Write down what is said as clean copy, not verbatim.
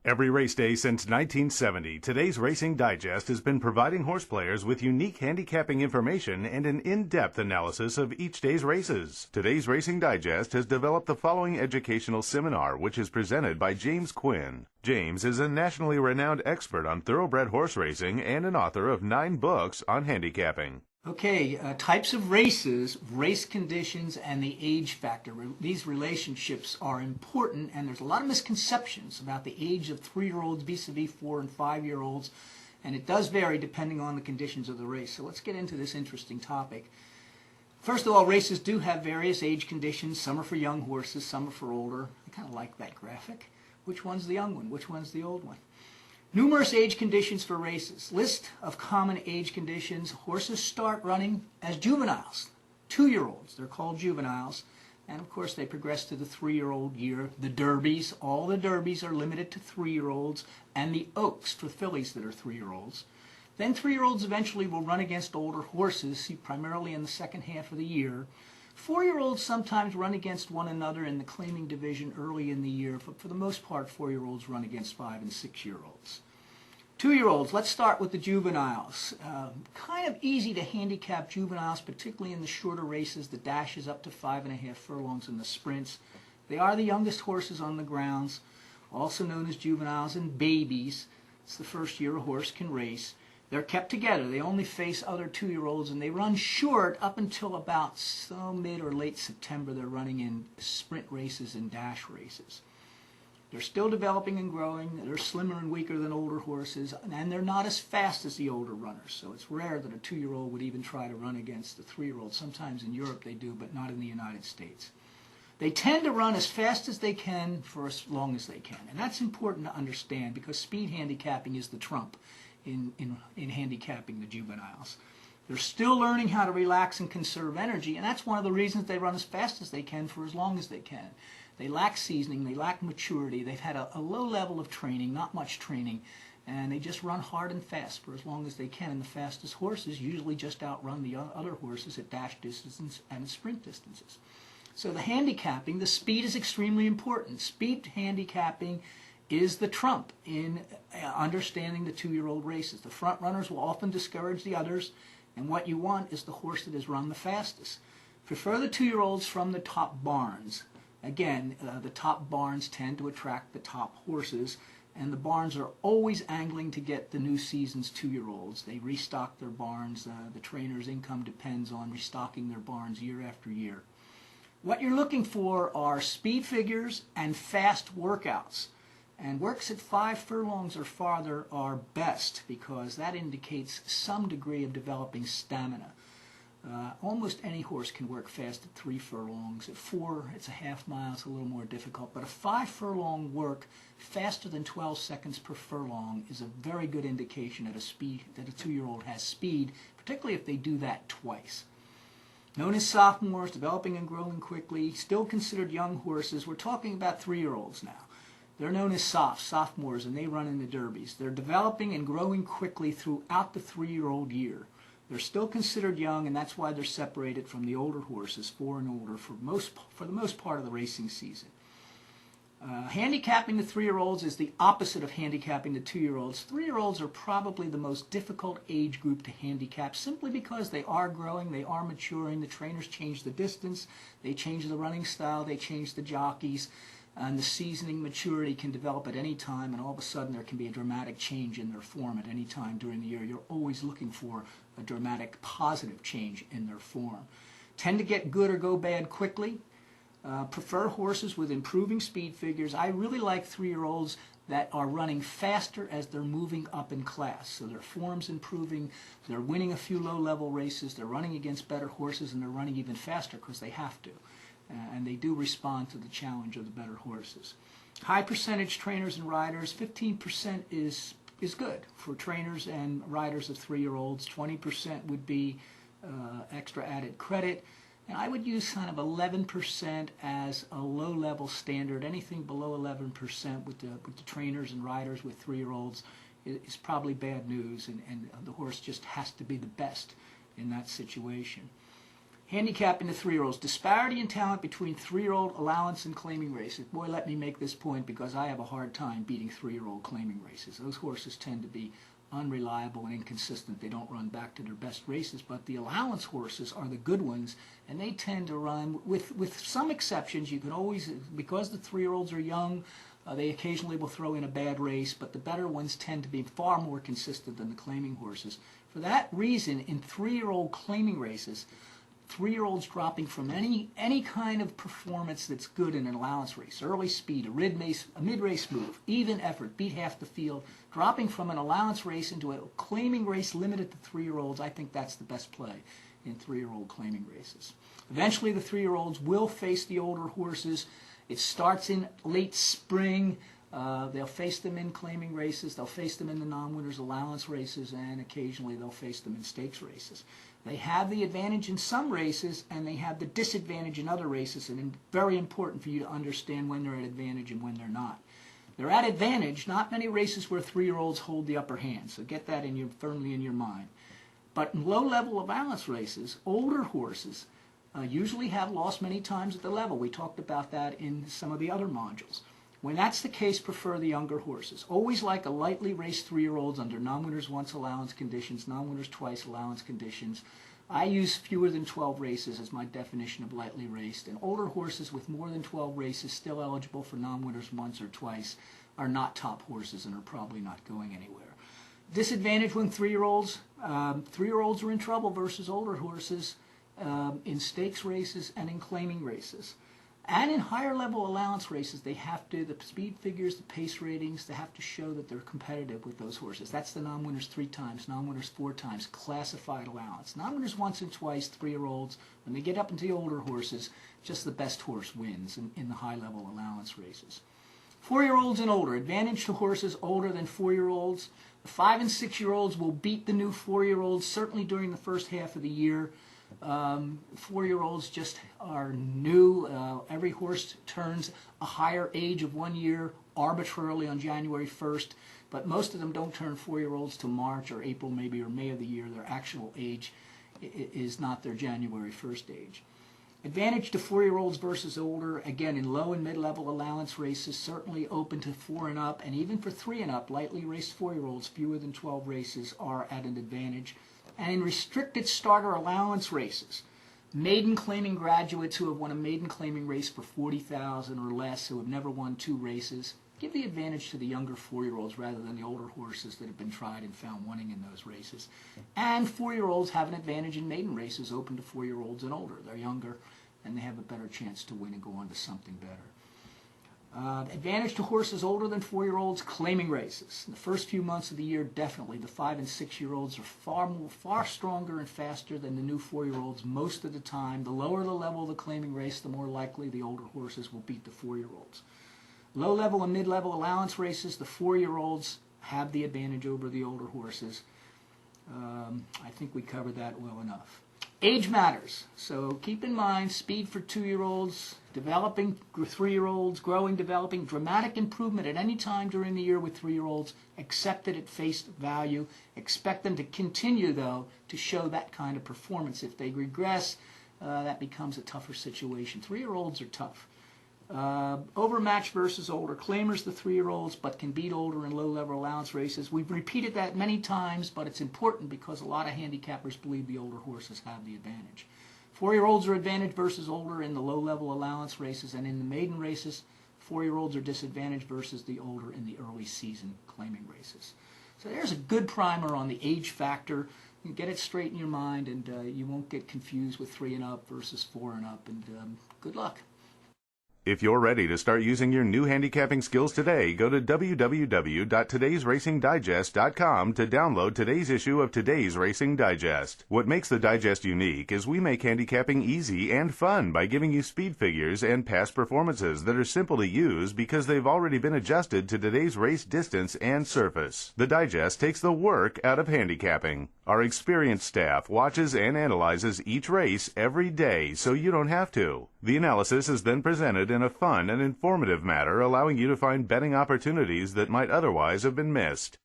Every race day since 1970, today's Racing Digest has been providing horse players with unique handicapping information and an in-depth analysis of each day's races. Today's Racing Digest has developed the following educational seminar, which is presented by James Quinn. James is a nationally renowned expert on thoroughbred horse racing and an author of 9 books on handicapping. Okay, types of races, race conditions, and the age factor. These relationships are important, and there's a lot of misconceptions about the age of 3-year-olds vis-a-vis 4- and 5-year-olds, and it does vary depending on the conditions of the race. So let's get into this interesting topic. First of all, races do have various age conditions. Some are for young horses, some are for older. I kind of like that graphic. Which one's the young one? Which one's the old one? Numerous age conditions for races. List of common age conditions. Horses start running as juveniles, 2-year-olds. They're called juveniles. And of course they progress to the 3-year-old year. The derbies, all the derbies are limited to 3-year-olds, and the oaks for fillies that are 3-year-olds. Then 3-year-olds eventually will run against older horses, primarily in the second half of the year. 4-year-olds sometimes run against one another in the claiming division early in the year, but for the most part 4-year-olds run against 5- and 6-year-olds. 2-year-olds, let's start with the juveniles. Kind of easy to handicap juveniles, particularly in the shorter races, the dashes up to 5.5 furlongs and the sprints. They are the youngest horses on the grounds, also known as juveniles and babies. It's the first year a horse can race. They're kept together. They only face other 2-year-olds, and they run short up until about mid or late September. They're running in sprint races and dash races. They're still developing and growing. They're slimmer and weaker than older horses, and they're not as fast as the older runners. So it's rare that a 2-year-old would even try to run against a 3-year-old. Sometimes in Europe they do, but not in the United States. They tend to run as fast as they can for as long as they can, and that's important to understand because speed handicapping is the trump in handicapping the juveniles. They're still learning how to relax and conserve energy, and that's one of the reasons they run as fast as they can for as long as they can. They lack seasoning, they lack maturity, they've had a low level of training, not much training, and they just run hard and fast for as long as they can, and the fastest horses usually just outrun the other horses at dash distances and sprint distances. So the handicapping, the speed is extremely important. Speed handicapping is the trump in understanding the 2-year-old races. The front runners will often discourage the others, and what you want is the horse that has run the fastest. Prefer the 2-year-olds from the top barns. Again, the top barns tend to attract the top horses, and the barns are always angling to get the new season's 2-year-olds. They restock their barns. The trainer's income depends on restocking their barns year after year. What you're looking for are speed figures and fast workouts. And works at 5 furlongs or farther are best because that indicates some degree of developing stamina. Almost any horse can work fast at 3 furlongs. At 4, it's a half mile, it's a little more difficult. But a 5 furlong work faster than 12 seconds per furlong is a very good indication that a 2-year-old has speed, particularly if they do that twice. Known as sophomores, developing and growing quickly, still considered young horses. We're talking about 3-year-olds now. They're known as sophomores, and they run in the derbies. They're developing and growing quickly throughout the 3-year-old year. They're still considered young, and that's why they're separated from the older horses, 4 and older, for the most part of the racing season. Handicapping the 3-year-olds is the opposite of handicapping the 2-year-olds. 3-year-olds are probably the most difficult age group to handicap simply because they are growing, they are maturing, the trainers change the distance, they change the running style, they change the jockeys, and the seasoning maturity can develop at any time, and all of a sudden there can be a dramatic change in their form at any time during the year. You're always looking for a dramatic positive change in their form. Tend to get good or go bad quickly. Prefer horses with improving speed figures. I really like 3-year-olds that are running faster as they're moving up in class. So their form's improving, they're winning a few low-level races, they're running against better horses, and they're running even faster because they have to. And they do respond to the challenge of the better horses. High percentage trainers and riders, 15% is good for trainers and riders of 3-year-olds. 20% would be extra added credit. And I would use kind of 11% as a low-level standard. Anything below 11% with the trainers and riders with 3-year-olds is probably bad news, and the horse just has to be the best in that situation. Handicapping the 3-year-olds. Disparity in talent between 3-year-old allowance and claiming races. Boy, let me make this point because I have a hard time beating 3-year-old claiming races. Those horses tend to be unreliable and inconsistent. They don't run back to their best races, but the allowance horses are the good ones, and they tend to run, with some exceptions. You can always, because the 3-year-olds are young, they occasionally will throw in a bad race, but the better ones tend to be far more consistent than the claiming horses. For that reason, in 3-year-old claiming races, 3-year-olds dropping from any kind of performance that's good in an allowance race, early speed, a mid-race move, even effort, beat half the field, dropping from an allowance race into a claiming race limited to 3-year-olds, I think that's the best play in 3-year-old claiming races. Eventually the 3-year-olds will face the older horses. It starts in late spring. They'll face them in claiming races, they'll face them in the non-winners allowance races, and occasionally they'll face them in stakes races. They have the advantage in some races, and they have the disadvantage in other races, and it's very important for you to understand when they're at advantage and when they're not. They're at advantage, not many races where 3-year-olds hold the upper hand, so get that firmly in your mind. But in low-level allowance races, older horses usually have lost many times at the level. We talked about that in some of the other modules. When that's the case, prefer the younger horses. Always like a lightly raced 3-year-olds under non-winners once allowance conditions, non-winners twice allowance conditions. I use fewer than 12 races as my definition of lightly raced, and older horses with more than 12 races still eligible for non-winners once or twice are not top horses and are probably not going anywhere. Disadvantage when 3-year-olds. 3-year-olds are in trouble versus older horses in stakes races and in claiming races. And in higher level allowance races, they have to, the speed figures, the pace ratings, they have to show that they're competitive with those horses. That's the non-winners 3 times, non-winners 4 times, classified allowance. Non-winners once and twice, 3-year-olds. When they get up into the older horses, just the best horse wins in the high level allowance races. 4-year-olds and older. Advantage to horses older than 4-year-olds. The 5- and 6-year-olds will beat the new 4-year-olds, certainly during the first half of the year. 4-year-olds just are new. Every horse turns a higher age of 1 year arbitrarily on January 1st, but most of them don't turn 4-year-olds till March or April maybe or May of the year. Their actual age is not their January 1st age. Advantage to 4-year-olds versus older, again in low and mid-level allowance races, certainly open to 4 and up, and even for 3 and up, lightly raced 4-year-olds, fewer than 12 races, are at an advantage. And in restricted starter allowance races, maiden claiming graduates who have won a maiden claiming race for $40,000 or less, who have never won 2 races, give the advantage to the younger 4-year-olds rather than the older horses that have been tried and found winning in those races. And 4-year-olds have an advantage in maiden races open to 4-year-olds and older. They're younger and they have a better chance to win and go on to something better. Advantage to horses older than 4-year-olds, claiming races. In the first few months of the year, definitely, the 5- and 6-year-olds are far stronger and faster than the new 4-year-olds most of the time. The lower the level of the claiming race, the more likely the older horses will beat the 4-year-olds. Low-level and mid-level allowance races, the 4-year-olds have the advantage over the older horses. I think we covered that well enough. Age matters, so keep in mind speed for 2-year-olds, developing 3-year-olds, growing, developing, dramatic improvement at any time during the year with 3-year-olds, accepted at face value. Expect them to continue, though, to show that kind of performance. If they regress, that becomes a tougher situation. 3-year-olds are tough. Overmatch versus older. Claimers the 3-year-olds, but can beat older in low-level allowance races. We've repeated that many times, but it's important because a lot of handicappers believe the older horses have the advantage. 4-year-olds are advantage versus older in the low-level allowance races, and in the maiden races, 4-year-olds are disadvantaged versus the older in the early season claiming races. So there's a good primer on the age factor. You get it straight in your mind, and you won't get confused with 3 and up versus 4 and up, and good luck. If you're ready to start using your new handicapping skills today, go to www.todaysracingdigest.com to download today's issue of Today's Racing Digest. What makes the digest unique is we make handicapping easy and fun by giving you speed figures and past performances that are simple to use because they've already been adjusted to today's race distance and surface. The digest takes the work out of handicapping. Our experienced staff watches and analyzes each race every day so you don't have to. The analysis is then presented in a fun and informative manner, allowing you to find betting opportunities that might otherwise have been missed.